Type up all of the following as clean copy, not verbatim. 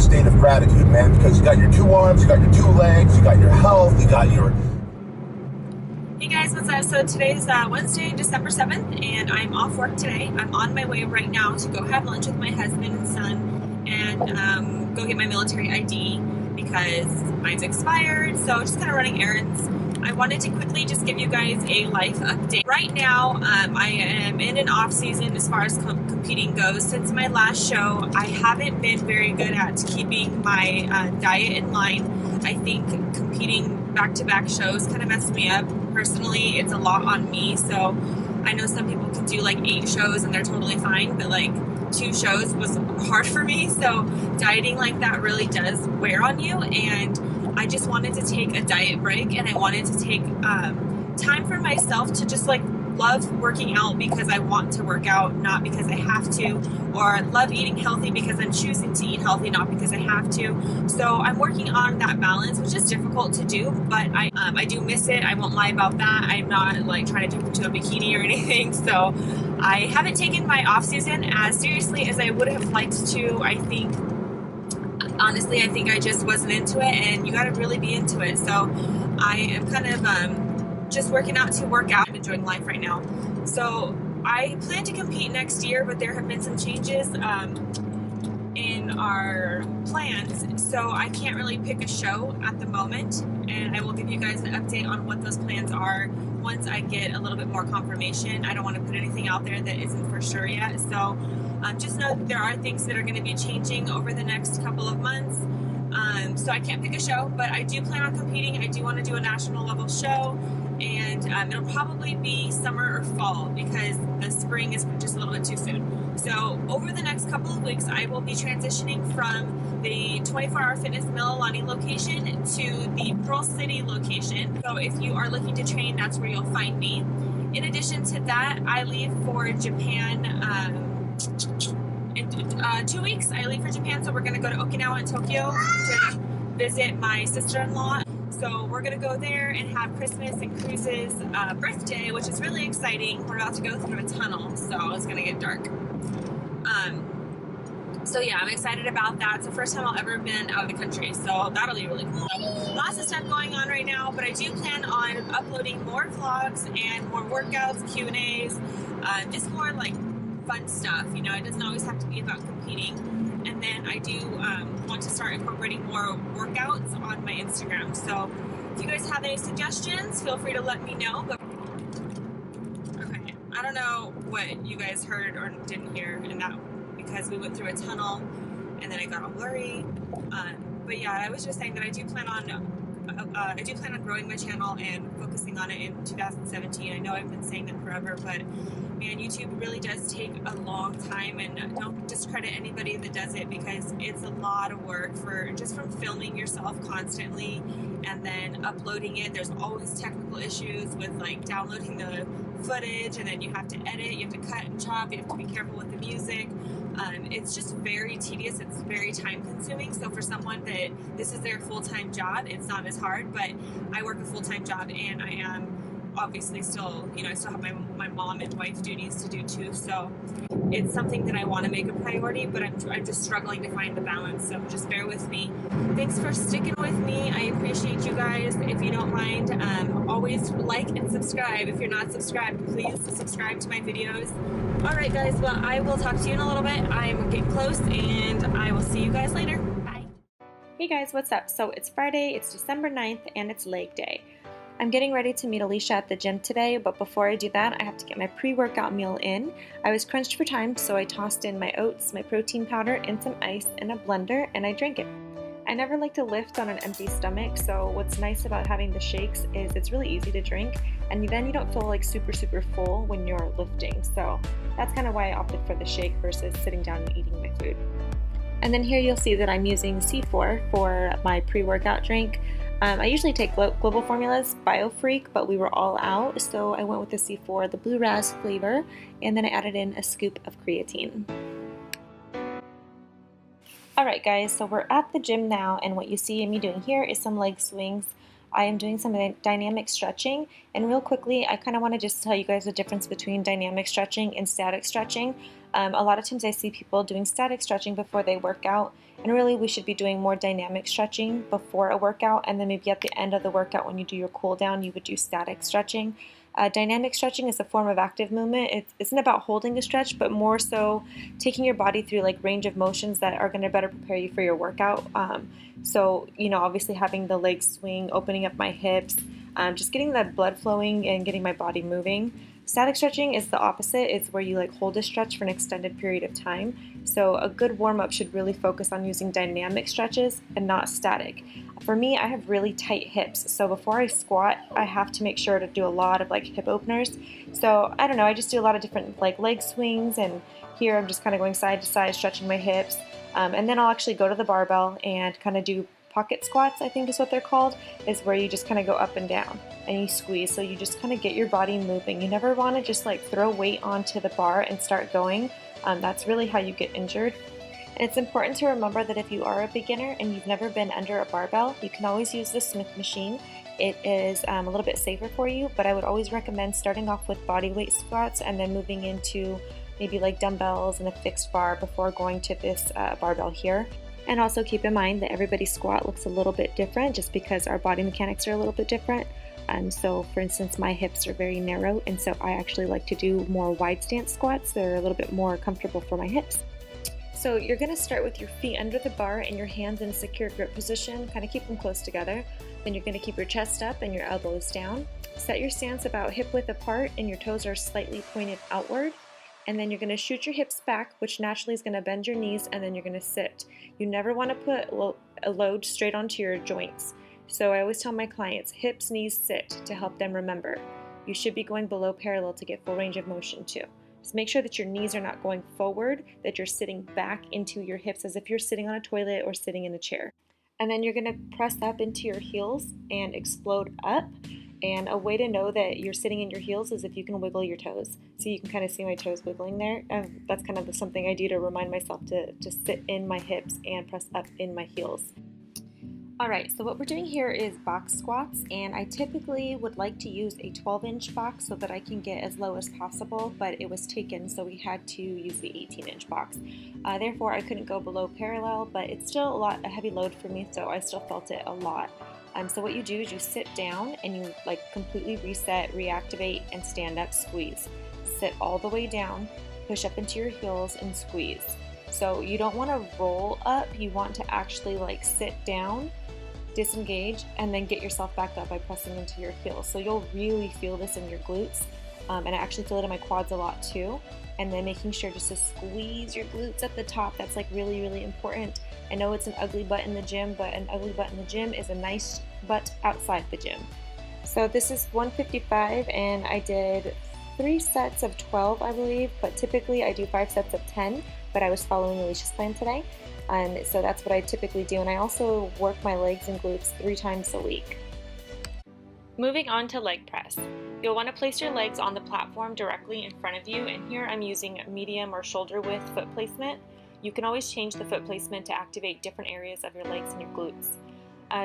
state of gratitude, man, because you got your 2 arms, you got your 2 legs, you got your health, you got your... Hey guys, what's up? So today's Wednesday, December 7th, and I'm off work today. I'm on my way right now to go have lunch with my husband and son and go get my military ID because mine's expired, so just kind of running errands. I wanted to quickly just give you guys a life update. Right now, I am in an off season as far as competing goes. Since my last show, I haven't been very good at keeping my diet in line. I think competing back-to-back shows kind of messed me up. Personally, it's a lot on me, so I know some people can do like 8 shows and they're totally fine, but like 2 shows was hard for me, so dieting like that really does wear on you, and I just wanted to take a diet break, and I wanted to take time for myself to just like love working out because I want to work out, not because I have to, or love eating healthy because I'm choosing to eat healthy, not because I have to. So I'm working on that balance, which is difficult to do, but I do miss it. I won't lie about that. I'm not like trying to jump into a bikini or anything, so I haven't taken my off season as seriously as I would have liked to. I think honestly, I think I just wasn't into it, and you got to really be into it. So I am kind of just working out to work out and enjoying life right now. So I plan to compete next year, but there have been some changes in our plans, so I can't really pick a show at the moment, and I will give you guys an update on what those plans are once I get a little bit more confirmation. I don't want to put anything out there that isn't for sure yet, so just know that there are things that are going to be changing over the next couple of months. So I can't pick a show, but I do plan on competing. I do want to do a national level show, and it'll probably be summer or fall because the spring is just a little bit too soon. So over the next couple of weeks, I will be transitioning from the 24-hour fitness Mililani location to the Pearl City location. So if you are looking to train, that's where you'll find me. In addition to that, I leave for Japan in 2 weeks. I leave for Japan, so we're going to go to Okinawa and Tokyo to visit my sister-in-law. So we're going to go there and have Christmas and Cruz's birthday, which is really exciting. We're about to go through a tunnel, so it's going to get dark. So yeah, I'm excited about that. It's the first time I've ever been out of the country, so that'll be really cool. Lots of stuff going on right now, but I do plan on uploading more vlogs and more workouts, Q&As, just more like fun stuff. You know, it doesn't always have to be about competing. And then I do want to start incorporating more workouts on my Instagram. So if you guys have any suggestions, feel free to let me know. But okay, I don't know what you guys heard or didn't hear in that, because we went through a tunnel and then it got all blurry. But yeah, I was just saying that I do plan on growing my channel and focusing on it in 2017. I know I've been saying that forever, but man, YouTube really does take a long time, and don't discredit anybody that does it because it's a lot of work from filming yourself constantly and then uploading it. There's always technical issues with like downloading the footage, and then you have to edit, you have to cut and chop, you have to be careful with the music. It's just very tedious, it's very time consuming. So for someone that this is their full-time job, it's not as hard, but I work a full-time job and I am obviously still, I still have my mom and wife duties to do too. So it's something that I want to make a priority, but I'm just struggling to find the balance. So just bear with me. Thanks for sticking with me. I appreciate you guys. If you don't mind, always like and subscribe. If you're not subscribed, please subscribe to my videos. All right, guys. Well, I will talk to you in a little bit. I'm getting close, and I will see you guys later. Bye. Hey guys, what's up? So it's Friday, it's December 9th, and it's leg day. I'm getting ready to meet Alicia at the gym today, but before I do that, I have to get my pre-workout meal in. I was crunched for time, so I tossed in my oats, my protein powder, and some ice in a blender, and I drank it. I never like to lift on an empty stomach, so what's nice about having the shakes is it's really easy to drink, and then you don't feel like super full when you're lifting. So that's kind of why I opted for the shake versus sitting down and eating my food. And then here you'll see that I'm using C4 for my pre-workout drink. I usually take Global Formula's BioFreak, but we were all out, so I went with the C4, the Blue Raz flavor, and then I added in a scoop of creatine. Alright guys, so we're at the gym now, and what you see me doing here is some leg swings. I am doing some dynamic stretching, and real quickly I kind of want to just tell you guys the difference between dynamic stretching and static stretching. A lot of times I see people doing static stretching before they work out, and really we should be doing more dynamic stretching before a workout, and then maybe at the end of the workout when you do your cool down you would do static stretching. Dynamic stretching is a form of active movement. It isn't about holding a stretch, but more so taking your body through like range of motions that are going to better prepare you for your workout. So, obviously having the legs swing, opening up my hips, just getting that blood flowing and getting my body moving. Static stretching is the opposite. It's where you like hold a stretch for an extended period of time. So a good warm-up should really focus on using dynamic stretches and not static. For me, I have really tight hips, so before I squat, I have to make sure to do a lot of like hip openers. So I don't know, I just do a lot of different like leg swings, and here I'm just kind of going side to side, stretching my hips. And then I'll actually go to the barbell and kind of do pocket squats, I think is what they're called, is where you just kind of go up and down and you squeeze. So you just kind of get your body moving. You never want to just like throw weight onto the bar and start going. That's really how you get injured. And it's important to remember that if you are a beginner and you've never been under a barbell, you can always use the Smith machine. It is a little bit safer for you, but I would always recommend starting off with body weight squats and then moving into maybe like dumbbells and a fixed bar before going to this barbell here. And also keep in mind that everybody's squat looks a little bit different just because our body mechanics are a little bit different. So for instance, my hips are very narrow, and so I actually like to do more wide stance squats. They're a little bit more comfortable for my hips. So you're going to start with your feet under the bar and your hands in a secure grip position, kind of keep them close together. Then you're going to keep your chest up and your elbows down. Set your stance about hip width apart and your toes are slightly pointed outward. And then you're going to shoot your hips back, which naturally is going to bend your knees, and then you're going to sit. You never want to put a load straight onto your joints. So I always tell my clients, hips, knees, sit, to help them remember. You should be going below parallel to get full range of motion too. Just make sure that your knees are not going forward, that you're sitting back into your hips as if you're sitting on a toilet or sitting in a chair. And then you're going to press up into your heels and explode up. And a way to know that you're sitting in your heels is if you can wiggle your toes. So you can kind of see my toes wiggling there. That's kind of something I do to remind myself to sit in my hips and press up in my heels. Alright, so what we're doing here is box squats, and I typically would like to use a 12-inch box so that I can get as low as possible, but it was taken, so we had to use the 18-inch box. Therefore, I couldn't go below parallel, but it's still a heavy load for me, so I still felt it a lot. So what you do is you sit down and you like completely reset, reactivate, and stand up, squeeze. Sit all the way down, push up into your heels, and squeeze. So you don't want to roll up, you want to actually like sit down, disengage, and then get yourself back up by pressing into your heels. So you'll really feel this in your glutes, and I actually feel it in my quads a lot too. And then making sure just to squeeze your glutes at the top. That's like really, really important. I know it's an ugly butt in the gym, but an ugly butt in the gym is a nice butt outside the gym. So this is 155, and I did 3 sets of 12, I believe, but typically I do 5 sets of 10, but I was following Alicia's plan today. And so that's what I typically do, and I also work my legs and glutes 3 times a week. Moving on to leg press. You'll want to place your legs on the platform directly in front of you, and here I'm using medium or shoulder width foot placement. You can always change the foot placement to activate different areas of your legs and your glutes.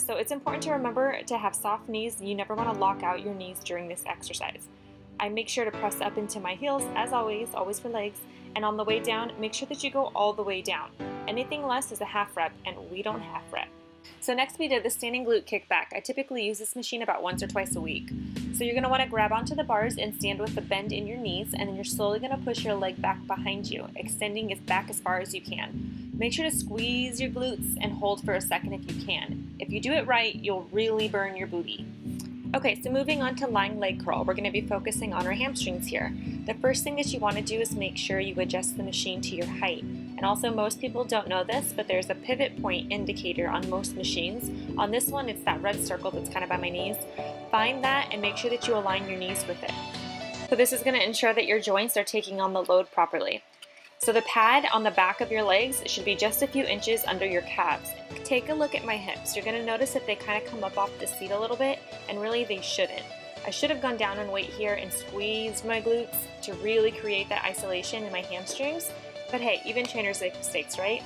So it's important to remember to have soft knees. You never want to lock out your knees during this exercise. I make sure to press up into my heels, as always for legs, and on the way down, make sure that you go all the way down. Anything less is a half rep, and we don't half rep. So next we did the standing glute kickback. I typically use this machine about once or twice a week. So you're going to want to grab onto the bars and stand with the bend in your knees, and then you're slowly going to push your leg back behind you, extending it back as far as you can. Make sure to squeeze your glutes and hold for a second if you can. If you do it right, you'll really burn your booty. Okay, so moving on to lying leg curl, we're going to be focusing on our hamstrings here. The first thing that you want to do is make sure you adjust the machine to your height. And also, most people don't know this, but there's a pivot point indicator on most machines. On this one, it's that red circle that's kind of by my knees. Find that and make sure that you align your knees with it. So this is going to ensure that your joints are taking on the load properly. So the pad on the back of your legs should be just a few inches under your calves. Take a look at my hips. You're going to notice that they kind of come up off the seat a little bit, and really they shouldn't. I should have gone down in weight here and squeezed my glutes to really create that isolation in my hamstrings. But hey, even trainers make mistakes, right?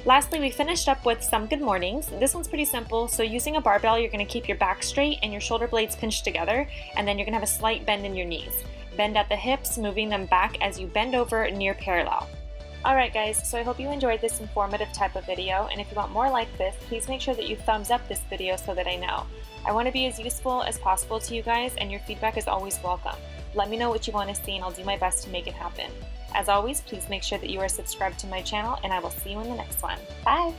Lastly, we finished up with some good mornings. This one's pretty simple. So using a barbell, you're going to keep your back straight and your shoulder blades pinched together, and then you're going to have a slight bend in your knees. Bend at the hips, moving them back as you bend over near parallel. Alright guys, so I hope you enjoyed this informative type of video, and if you want more like this, please make sure that you thumbs up this video so that I know. I want to be as useful as possible to you guys, and your feedback is always welcome. Let me know what you want to see and I'll do my best to make it happen. As always, please make sure that you are subscribed to my channel, and I will see you in the next one. Bye!